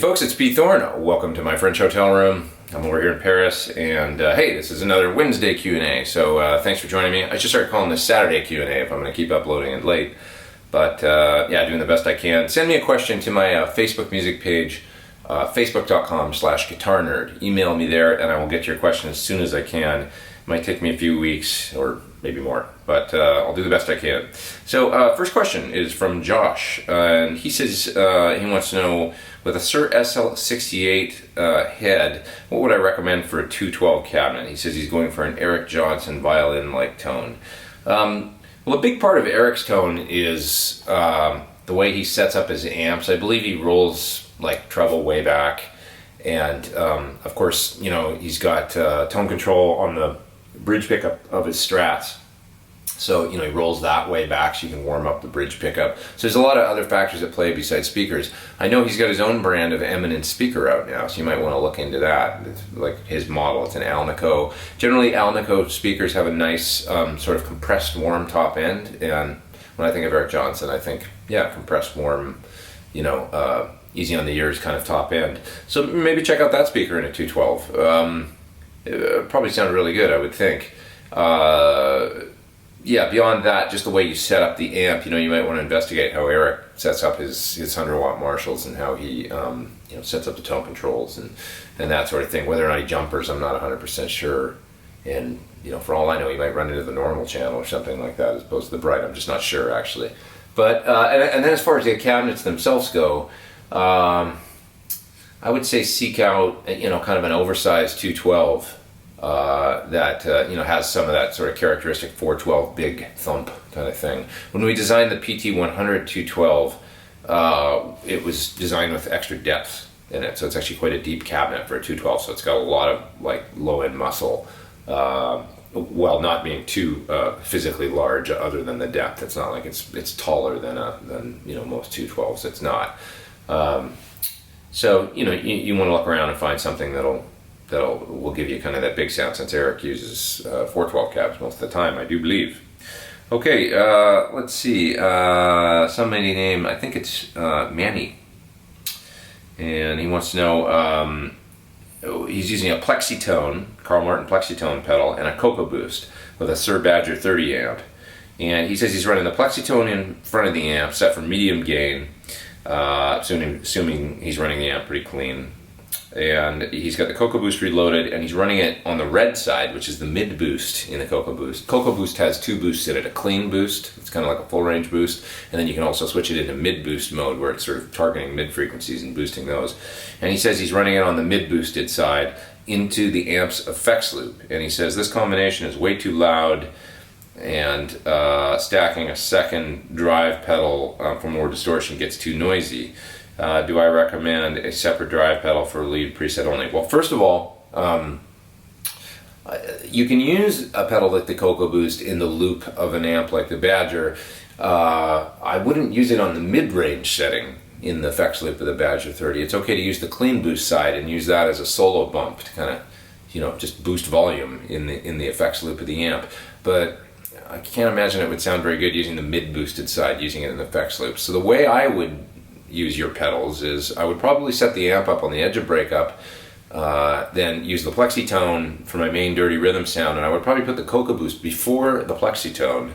folks, it's P. Thorn. Welcome to my French hotel room. I'm over here in Paris, and hey, this is another Wednesday Q&A, so thanks for joining me. I should start calling this Saturday Q&A if I'm going to keep uploading it late, but yeah, doing the best I can. Send me a question to my Facebook music page, facebook.com/guitarnerd. Email me there, and I will get your question as soon as I can. It might take me a few weeks, or maybe more, but I'll do the best I can. So first question is from Josh, and he says he wants to know, with a Sir SL68 head, what would I recommend for a 212 cabinet? He says he's going for an Eric Johnson violin-like tone. Well, a big part of Eric's tone is the way he sets up his amps. I believe he rolls like treble way back, and of course, you know, he's got tone control on the bridge pickup of his Strats. So, you know, he rolls that way back so you can warm up the bridge pickup. So there's a lot of other factors at play besides speakers. I know he's got his own brand of Eminence speaker out now, so you might want to look into that. It's like his model, it's an Alnico. Generally, Alnico speakers have a nice sort of compressed warm top end. And when I think of Eric Johnson, I think, yeah, compressed warm, you know, easy on the ears kind of top end. So maybe check out that speaker in a 212. It probably sound really good, I would think. Yeah, beyond that, just the way you set up the amp, you know, you might want to investigate how Eric sets up his 100-watt Marshalls and how he, you know, sets up the tone controls and that sort of thing. Whether or not he jumpers, I'm not 100% sure. And, you know, for all I know, he might run into the normal channel or something like that as opposed to the bright. I'm just not sure, actually. But, and then as far as the cabinets themselves go, I would say seek out, you know, kind of an oversized 212. That you know, has some of that sort of characteristic 412 big thump kind of thing. When we designed the PT100 212, it was designed with extra depth in it, so it's actually quite a deep cabinet for a 212. So it's got a lot of like low end muscle, while not being too physically large. Other than the depth, it's not like it's taller than you know, most 212s. It's not. So you know, you want to look around and find something will give you kind of that big sound, since Eric uses 412 cabs most of the time, I do believe. Okay, let's see. Somebody named, I think it's Manny, and he wants to know, he's using a Plexitone, Carl Martin Plexitone pedal, and a Cocoa Boost with a Sir Badger 30 amp. And he says he's running the Plexitone in front of the amp, set for medium gain, assuming he's running the amp pretty clean. And he's got the Cocoa Boost reloaded, and he's running it on the red side, which is the mid boost in the Cocoa Boost. Cocoa Boost has two boosts in it: a clean boost, it's kind of like a full range boost, and then you can also switch it into mid boost mode, where it's sort of targeting mid frequencies and boosting those. And he says he's running it on the mid boosted side into the amp's effects loop, and he says this combination is way too loud, and stacking a second drive pedal for more distortion gets too noisy. Do I recommend a separate drive pedal for lead preset only? Well, first of all, you can use a pedal like the Cocoa Boost in the loop of an amp like the Badger. I wouldn't use it on the mid-range setting in the effects loop of the Badger 30. It's okay to use the clean boost side and use that as a solo bump to kind of, you know, just boost volume in the effects loop of the amp. But I can't imagine it would sound very good using the mid-boosted side, using it in the effects loop. So the way I would use your pedals is I would probably set the amp up on the edge of breakup, then use the Plexitone for my main dirty rhythm sound, and I would probably put the Cocoa Boost before the Plexitone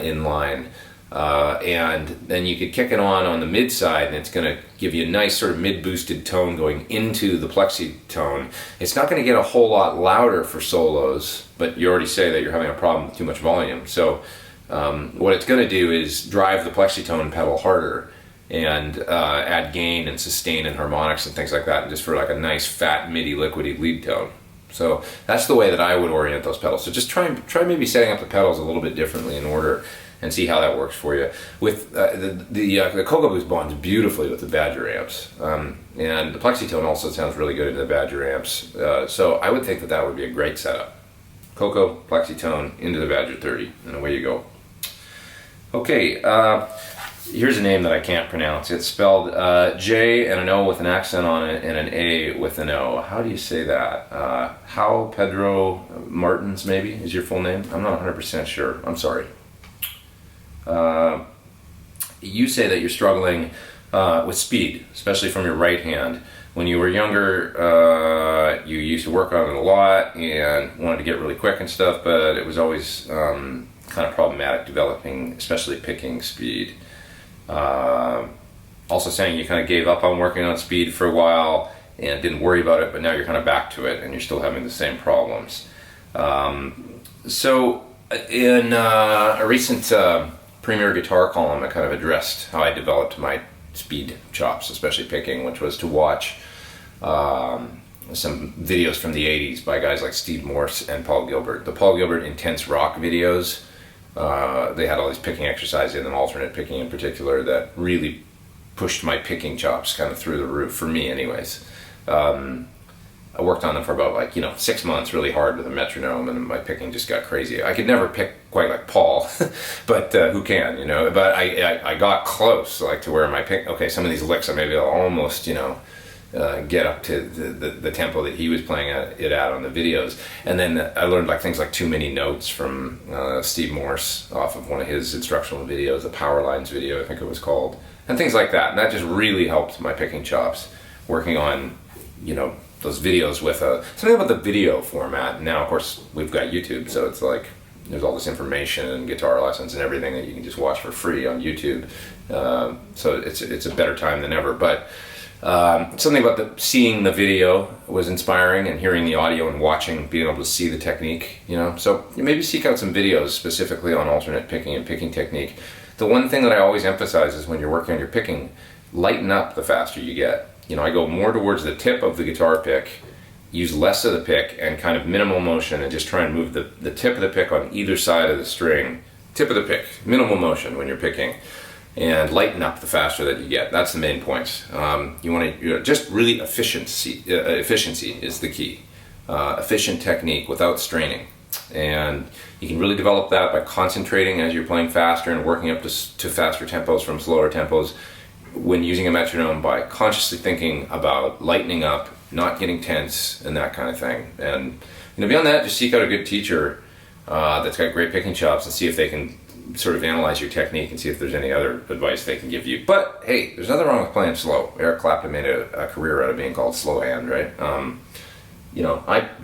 in line, and then you could kick it on the mid side, and it's going to give you a nice sort of mid boosted tone going into the Plexitone. It's not going to get a whole lot louder for solos, but you already say that you're having a problem with too much volume, so what it's going to do is drive the Plexitone pedal harder and add gain and sustain and harmonics and things like that, and just for like a nice fat MIDI liquidy lead tone. So that's the way that I would orient those pedals. So just try maybe setting up the pedals a little bit differently in order and see how that works for you. With the Cocoa Boost bonds beautifully with the Badger amps, and the Plexitone also sounds really good in the Badger amps. So I would think that would be a great setup. Cocoa, Plexitone into the Badger 30, and away you go. Okay. Here's a name that I can't pronounce. It's spelled J and an O with an accent on it and an A with an O. How do you say that? How Pedro Martins, maybe, is your full name? I'm not 100% sure. I'm sorry. You say that you're struggling with speed, especially from your right hand. When you were younger, you used to work on it a lot and wanted to get really quick and stuff, but it was always kind of problematic developing, especially picking speed. Also saying you kind of gave up on working on speed for a while and didn't worry about it, but now you're kind of back to it and you're still having the same problems. So in a recent Premier Guitar column, I kind of addressed how I developed my speed chops, especially picking, which was to watch some videos from the 80s by guys like Steve Morse and Paul Gilbert. The Paul Gilbert Intense Rock videos, they had all these picking exercises in them, alternate picking in particular, that really pushed my picking chops kind of through the roof, for me anyways. I worked on them for about 6 months really hard with a metronome, and my picking just got crazy. I could never pick quite like Paul, but who can, but I got close, like to where my pick, okay, some of these licks I maybe I'll almost, get up to the tempo that he was playing it at on the videos. And then I learned things like too many notes from Steve Morse off of one of his instructional videos, the Power Lines video I think it was called, and things like that. And that just really helped my picking chops, working on those videos with something about the video format. Now of course we've got YouTube, so it's like there's all this information and guitar lessons and everything that you can just watch for free on YouTube. So it's a better time than ever. But something about seeing the video was inspiring, and hearing the audio and being able to see the technique, So maybe seek out some videos specifically on alternate picking and picking technique. The one thing that I always emphasize is when you're working on your picking, lighten up the faster you get. I go more towards the tip of the guitar pick, use less of the pick and kind of minimal motion, and just try and move the tip of the pick on either side of the string. Tip of the pick, minimal motion when you're picking, and lighten up the faster that you get. That's the main point. You want to just really efficiency is the key. Efficient technique without straining. And you can really develop that by concentrating as you're playing faster and working up to faster tempos from slower tempos. When using a metronome, by consciously thinking about lightening up, not getting tense, and that kind of thing. And beyond that, just seek out a good teacher that's got great picking chops, and see if they can sort of analyze your technique and see if there's any other advice they can give you. But hey, there's nothing wrong with playing slow. Eric Clapton made a career out of being called slow hand, right?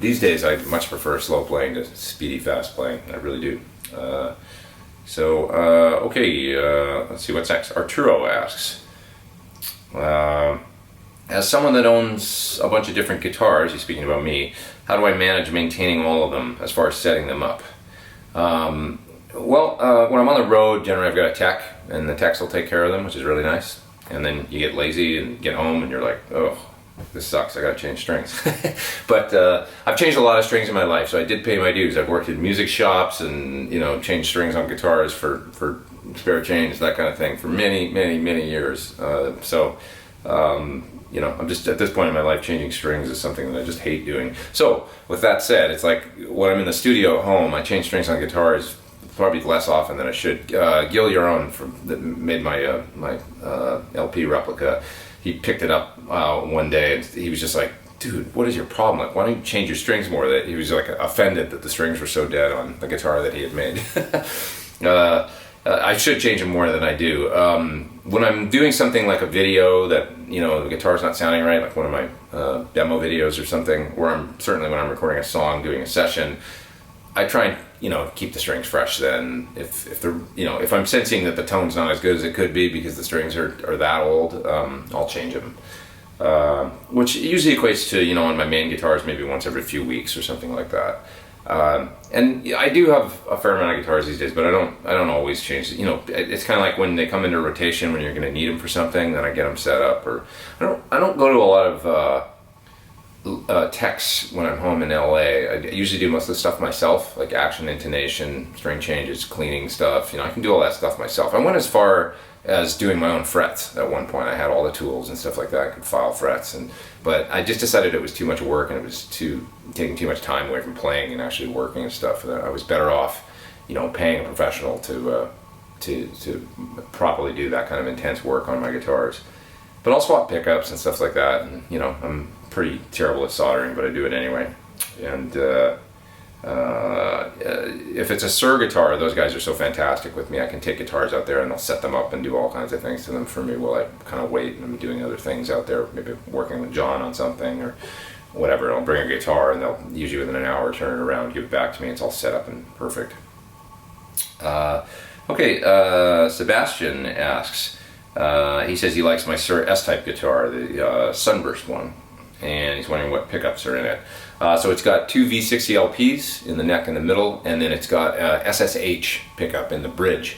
These days I much prefer slow playing to speedy fast playing. I really do. Okay, let's see what's next. Arturo asks, as someone that owns a bunch of different guitars, he's speaking about me, how do I manage maintaining all of them as far as setting them up? When I'm on the road, generally I've got a tech, and the techs will take care of them, which is really nice. And then you get lazy and get home and you're like, oh, this sucks, I gotta change strings. But I've changed a lot of strings in my life, so I did pay my dues. I've worked in music shops and changed strings on guitars for spare change, that kind of thing, for many years. I'm just at this point in my life, changing strings is something that I just hate doing. So with that said, it's like when I'm in the studio at home, I change strings on guitars probably less often than I should. Gil Yaron that made my LP replica, he picked it up one day and he was just like, dude, what is your problem? Like, why don't you change your strings more? That he was like offended that the strings were so dead on the guitar that he had made. I should change them more than I do. When I'm doing something like a video that, the guitar's not sounding right, like one of my demo videos or something, or when I'm recording a song, doing a session, I try and, keep the strings fresh then. If I'm sensing that the tone's not as good as it could be because the strings are that old, I'll change them. Which usually equates to, on my main guitars, maybe once every few weeks or something like that. And I do have a fair amount of guitars these days, but I don't always change it. It's kind of like when they come into rotation, when you're going to need them for something, then I get them set up. Or I don't go to a lot of techs when I'm home in LA. I usually do most of the stuff myself, like action, intonation, string changes, cleaning stuff. I can do all that stuff myself. I went as far as doing my own frets at one point. I had all the tools and stuff like that. I could file frets, but I just decided it was too much work and it was taking too much time away from playing and actually working and stuff. I was better off, paying a professional to properly do that kind of intense work on my guitars. But I'll swap pickups and stuff like that. And I'm pretty terrible at soldering, but I do it anyway. And If it's a Sir guitar, those guys are so fantastic with me. I can take guitars out there and they'll set them up and do all kinds of things to them for me while I kind of wait and I'm doing other things out there, maybe working with John on something or whatever. I'll bring a guitar and they'll usually within an hour turn it around, give it back to me. It's all set up and perfect. Sebastian asks, he says he likes my Sir S-type guitar, the Sunburst one, and he's wondering what pickups are in it. So it's got two V60 LPs in the neck and the middle, and then it's got SSH pickup in the bridge.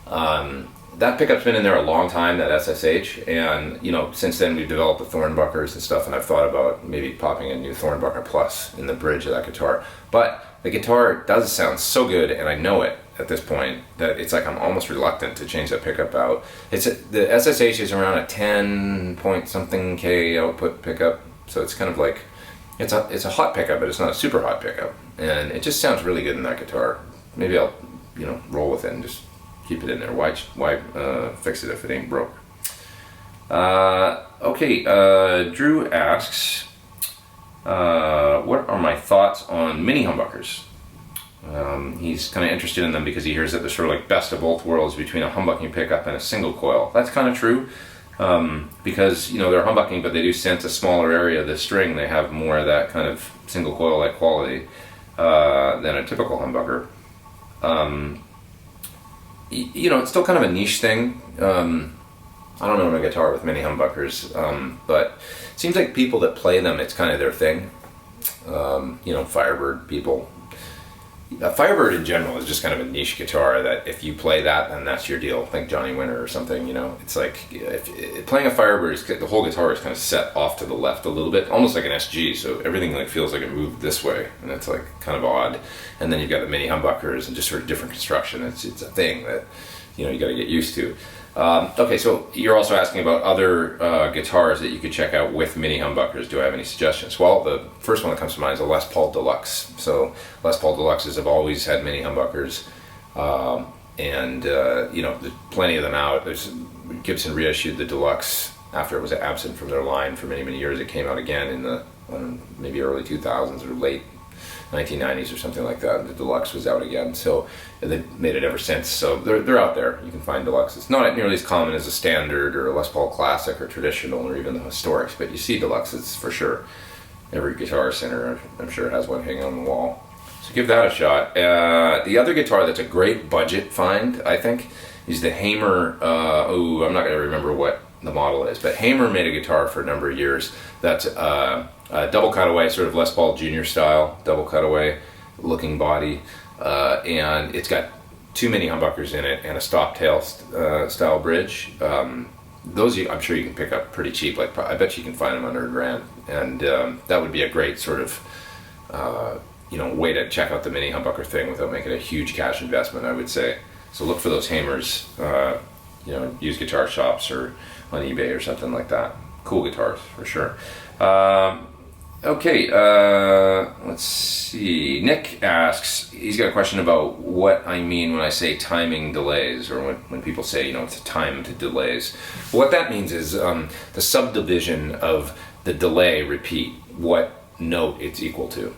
That pickup's been in there a long time, that SSH, and since then we've developed the Thornbuckers and stuff, and I've thought about maybe popping a new Thornbucker Plus in the bridge of that guitar. But the guitar does sound so good, and I know it at this point, that it's like I'm almost reluctant to change that pickup out. The SSH is around a 10 point something K output pickup, so it's kind of like, it's a hot pickup, but it's not a super hot pickup, and it just sounds really good in that guitar. Maybe I'll roll with it and just keep it in there. Why fix it if it ain't broke? Drew asks, what are my thoughts on mini humbuckers? He's kind of interested in them because he hears that they're sort of like best of both worlds between a humbucking pickup and a single coil. That's kind of true, because they're humbucking, but they do sense a smaller area of the string. They have more of that kind of single coil like quality than a typical humbucker. It's still kind of a niche thing. I don't own a guitar with mini humbuckers, but it seems like people that play them, it's kind of their thing. Firebird people. Firebird in general is just kind of a niche guitar that if you play that, then that's your deal. Think Johnny Winter or something. It's like playing a Firebird, the whole guitar is kind of set off to the left a little bit, almost like an SG. So everything like feels like it moved this way, and it's like kind of odd. And then you've got the mini humbuckers and just sort of different construction. It's a thing that you got to get used to. So you're also asking about other guitars that you could check out with mini humbuckers. Do I have any suggestions? Well, the first one that comes to mind is a Les Paul Deluxe. So Les Paul Deluxes have always had mini humbuckers, and there's plenty of them out. Gibson reissued the Deluxe after it was absent from their line for many, many years. It came out again in the maybe early 2000s or late 1990s or something like that. The Deluxe was out again, so they've made it ever since. So they're out there. You can find Deluxe. It's not nearly as common as a Standard or a Les Paul Classic or Traditional or even the Historics, but you see Deluxes for sure. Every Guitar Center, I'm sure, has one hanging on the wall. So give that a shot. The other guitar that's a great budget find, I think, is the Hamer. I'm not going to remember what the model is, but Hamer made a guitar for a number of years that's double cutaway, sort of Les Paul Jr. style, double cutaway looking body, and it's got two mini humbuckers in it and a stop tail style bridge. Those I'm sure you can pick up pretty cheap. Like I bet you can find them under $1,000, and that would be a great sort of way to check out the mini humbucker thing without making a huge cash investment, I would say. So look for those Hamers, used guitar shops or on eBay or something like that. Cool guitars for sure. Let's see. Nick asks, he's got a question about what I mean when I say timing delays, or when people say, it's a timed delays. What that means is the subdivision of the delay repeat, what note it's equal to.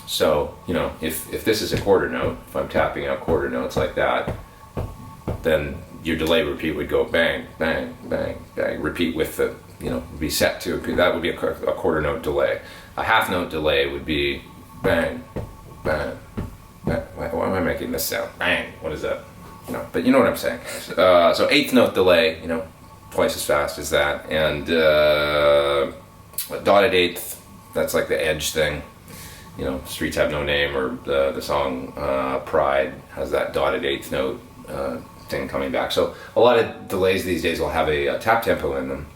So, if this is a quarter note, if I'm tapping out quarter notes like that, then your delay repeat would go bang, bang, bang, bang, repeat with the, be set to, that would be a quarter note delay. A half note delay would be bang, bang, bang. Why am I making this sound? Bang, what is that? But you know what I'm saying. So eighth note delay, twice as fast as that. And dotted eighth, that's like the edge thing. Streets Have No Name, or the song Pride has that dotted eighth note thing coming back. So a lot of delays these days will have a tap tempo in them,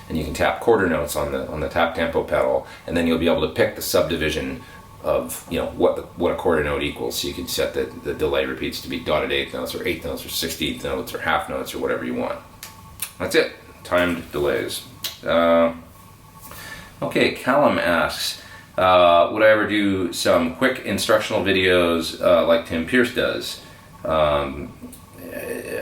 and you can tap quarter notes on the tap tempo pedal, and then you'll be able to pick the subdivision of what a quarter note equals. So you can set the delay repeats to be dotted eighth notes or eighth notes or 16th notes or half notes or whatever you want. That's it. Timed delays. Callum asks, would I ever do some quick instructional videos like Tim Pierce does?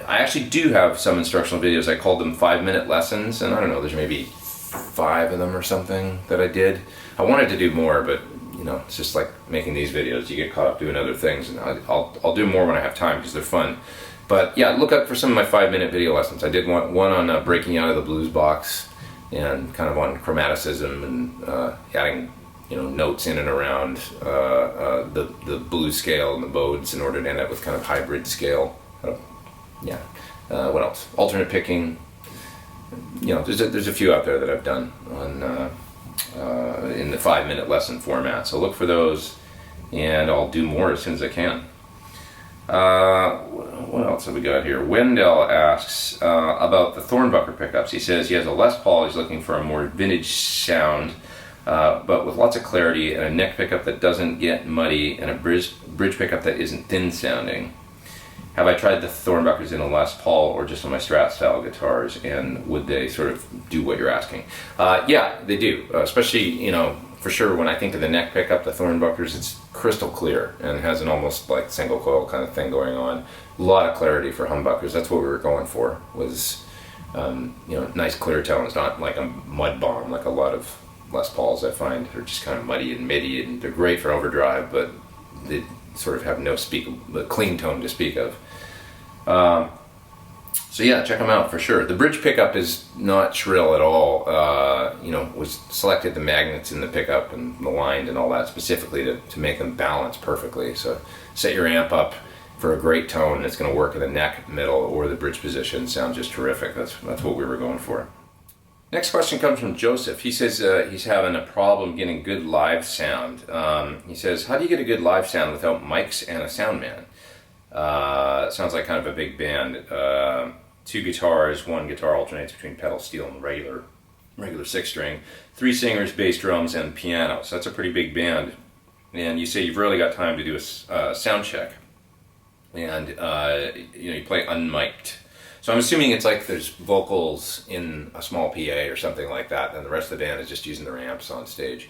I actually do have some instructional videos. I called them 5-minute lessons, and I don't know, there's maybe 5 of them or something that I did. I wanted to do more, but it's just like making these videos. You get caught up doing other things, and I'll do more when I have time because they're fun. But yeah, look up for some of my 5-minute video lessons. I did one on breaking out of the blues box, and kind of on chromaticism and adding notes in and around the blues scale and the modes in order to end up with kind of hybrid scale. What else? Alternate picking. There's a few out there that I've done on in the 5-minute lesson format. So look for those, and I'll do more as soon as I can. What else have we got here? Wendell asks about the Thornbucker pickups. He says he has a Les Paul. He's looking for a more vintage sound, but with lots of clarity, and a neck pickup that doesn't get muddy, and a bridge pickup that isn't thin sounding. Have I tried the Thornbuckers in a Les Paul or just on my Strat style guitars, and would they sort of do what you're asking? Yeah, they do. Especially, for sure when I think of the neck pickup, the Thornbuckers, it's crystal clear and has an almost like single coil kind of thing going on. A lot of clarity for humbuckers. That's what we were going for. Was nice clear tones, not like a mud bomb like a lot of Les Pauls I find are just kind of muddy and middy, and they're great for overdrive, but they sort of have no clean tone to speak of. So yeah, check them out for sure. The bridge pickup is not shrill at all. Was selected the magnets in the pickup and the line and all that specifically to make them balance perfectly. So set your amp up for a great tone, and it's going to work in the neck, middle, or the bridge position. Sound just terrific. That's what we were going for. Next question comes from Joseph. He says he's having a problem getting good live sound. He says, how do you get a good live sound without mics and a sound man? Sounds like kind of a big band. 2 guitars, 1 guitar alternates between pedal steel and regular 6-string, 3 singers, bass, drums, and piano. So that's a pretty big band. And you say you've really got time to do a sound check. And you play unmiked. So I'm assuming it's like there's vocals in a small PA or something like that, and the rest of the band is just using their amps on stage.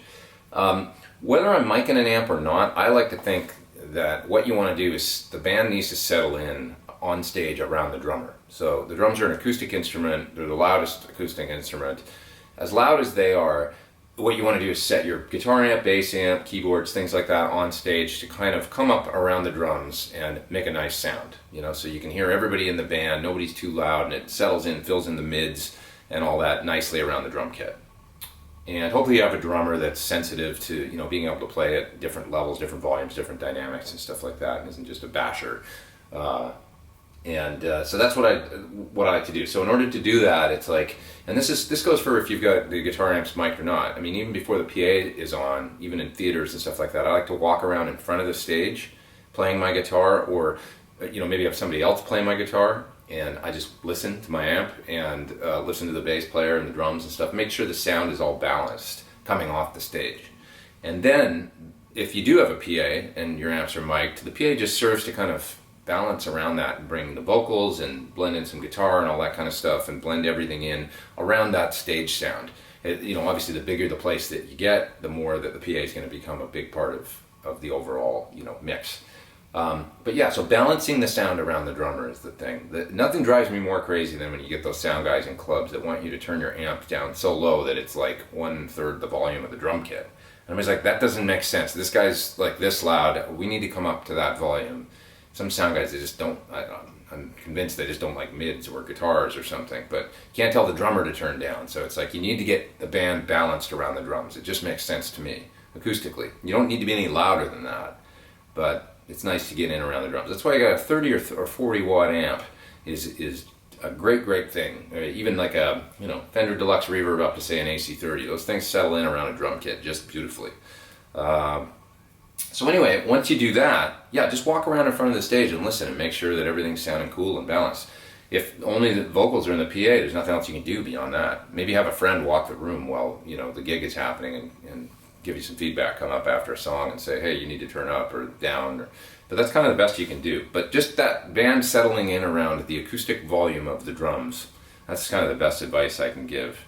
Whether I'm micing an amp or not, I like to think that what you want to do is the band needs to settle in on stage around the drummer. So the drums are an acoustic instrument. They're the loudest acoustic instrument. As loud as they are, what you want to do is set your guitar amp, bass amp, keyboards, things like that on stage to kind of come up around the drums and make a nice sound. So you can hear everybody in the band, nobody's too loud, and it settles in, fills in the mids and all that nicely around the drum kit. And hopefully you have a drummer that's sensitive to being able to play at different levels, different volumes, different dynamics and stuff like that, and isn't just a basher. So that's what I like to do. So in order to do that, it's like, and this goes for if you've got the guitar amps mic'd or not. I mean, even before the PA is on, even in theaters and stuff like that, I like to walk around in front of the stage playing my guitar, or maybe have somebody else playing my guitar, and I just listen to my amp and listen to the bass player and the drums and stuff. Make sure the sound is all balanced coming off the stage. And then if you do have a PA and your amps are mic'd, the PA just serves to kind of balance around that and bring the vocals and blend in some guitar and all that kind of stuff and blend everything in around that stage sound. Obviously the bigger the place that you get, the more that the PA is going to become a big part of the overall mix. But yeah, so balancing the sound around the drummer is the thing. Nothing drives me more crazy than when you get those sound guys in clubs that want you to turn your amp down so low that it's like 1/3 the volume of the drum kit. And I'm just like, that doesn't make sense. This guy's like this loud. We need to come up to that volume. Some sound guys, they just don't, I'm convinced they just don't like mids or guitars or something, but you can't tell the drummer to turn down. So it's like you need to get the band balanced around the drums. It just makes sense to me, acoustically. You don't need to be any louder than that, but it's nice to get in around the drums. That's why I got a 30 or 40 watt amp is a great thing. Even like a Fender Deluxe Reverb up to say an AC30. Those things settle in around a drum kit just beautifully. So anyway, once you do that, yeah, just walk around in front of the stage and listen and make sure that everything's sounding cool and balanced. If only the vocals are in the PA, there's nothing else you can do beyond that. Maybe have a friend walk the room while the gig is happening and give you some feedback. Come up after a song and say, hey, you need to turn up or down. But that's kind of the best you can do. But just that band settling in around the acoustic volume of the drums, that's kind of the best advice I can give.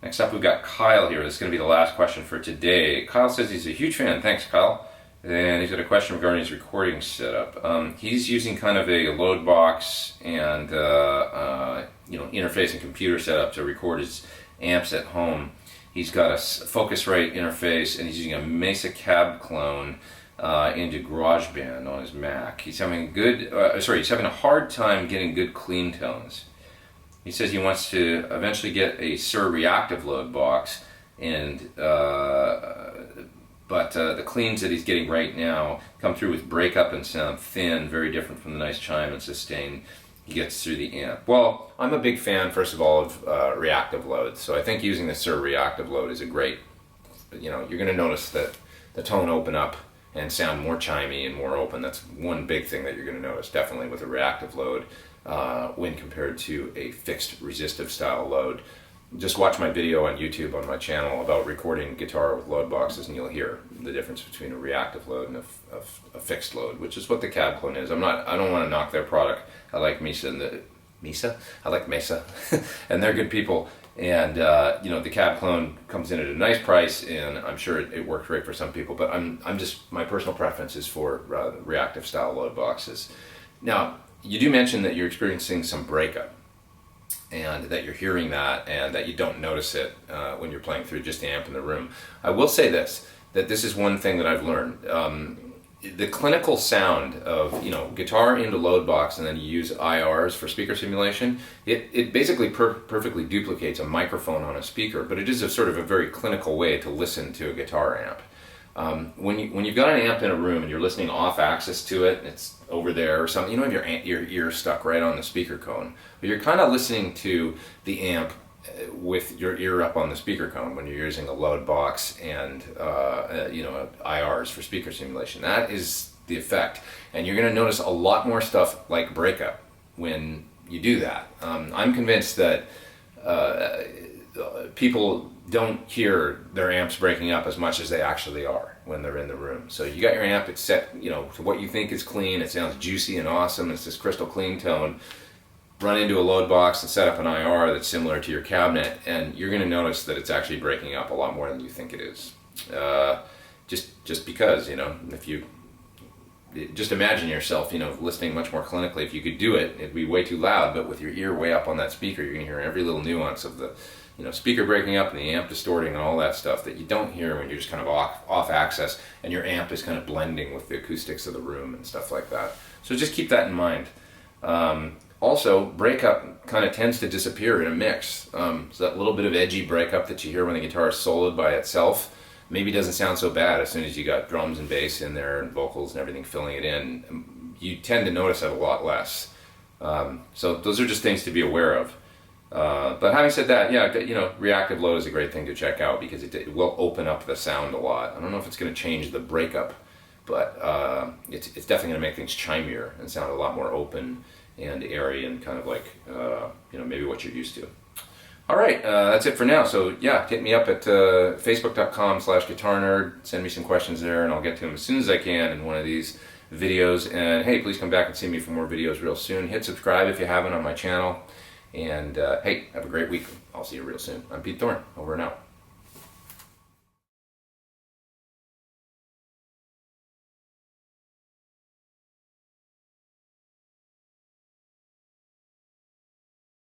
Next up, we've got Kyle here. This is going to be the last question for today. Kyle says he's a huge fan. Thanks, Kyle. And he's got a question regarding his recording setup. He's using kind of a load box and interface and computer setup to record his amps at home. He's got a Focusrite interface, and he's using a Mesa cab clone into GarageBand on his Mac. He's having he's having a hard time getting good clean tones. He says he wants to eventually get a Reactive load box, and but the cleans that he's getting right now come through with breakup and sound thin, very different from the nice chime and sustain he gets through the amp. Well, I'm a big fan, first of all, of reactive loads, so I think using the Reactive load is a great, you're going to notice that the tone open up and sound more chimey and more open. That's one big thing that you're going to notice, definitely with a reactive load when compared to a fixed resistive style load. Just watch my video on YouTube on my channel about recording guitar with load boxes, and you'll hear the difference between a reactive load and a fixed load, which is what the cab clone is. I don't want to knock their product. I like Mesa I like Mesa, and they're good people. And the cab clone comes in at a nice price, and I'm sure it works great for some people. But I'm just, my personal preference is for reactive style load boxes. Now, you do mention that you're experiencing some breakup, and that you're hearing that, and that you don't notice it when you're playing through just the amp in the room. I will say that this is one thing that I've learned. The clinical sound of guitar into load box, and then you use IRs for speaker simulation, it basically perfectly duplicates a microphone on a speaker, but it is a sort of a very clinical way to listen to a guitar amp. When you've got an amp in a room and you're listening off axis to it, and it's over there or something, you don't have your ear stuck right on the speaker cone, but you're kind of listening to the amp with your ear up on the speaker cone when you're using a load box and IRs for speaker simulation. That is the effect, and you're going to notice a lot more stuff like breakup when you do that. I'm convinced that people don't hear their amps breaking up as much as they actually are when they're in the room. So you got your amp, it's set to what you think is clean, it sounds juicy and awesome, it's this crystal clean tone. Run into a load box and set up an IR that's similar to your cabinet, and you're going to notice that it's actually breaking up a lot more than you think it is. Just because, if you just imagine yourself, listening much more clinically. If you could do it, it'd be way too loud, but with your ear way up on that speaker, you're going to hear every little nuance of the speaker breaking up and the amp distorting and all that stuff that you don't hear when you're just kind of off axis, and your amp is kind of blending with the acoustics of the room and stuff like that. So just keep that in mind. Also, breakup kind of tends to disappear in a mix. So that little bit of edgy breakup that you hear when the guitar is soloed by itself maybe doesn't sound so bad as soon as you got drums and bass in there and vocals and everything filling it in. You tend to notice it a lot less. So those are just things to be aware of. But having said that, reactive load is a great thing to check out because it will open up the sound a lot. I don't know if it's going to change the breakup, but it's definitely going to make things chimier and sound a lot more open and airy and kind of like maybe what you're used to. All right, that's it for now. So hit me up at facebook.com/guitarnerd. Send me some questions there, and I'll get to them as soon as I can in one of these videos. And hey, please come back and see me for more videos real soon. Hit subscribe if you haven't on my channel. And hey, have a great week. I'll see you real soon. I'm Pete Thorn. Over and out.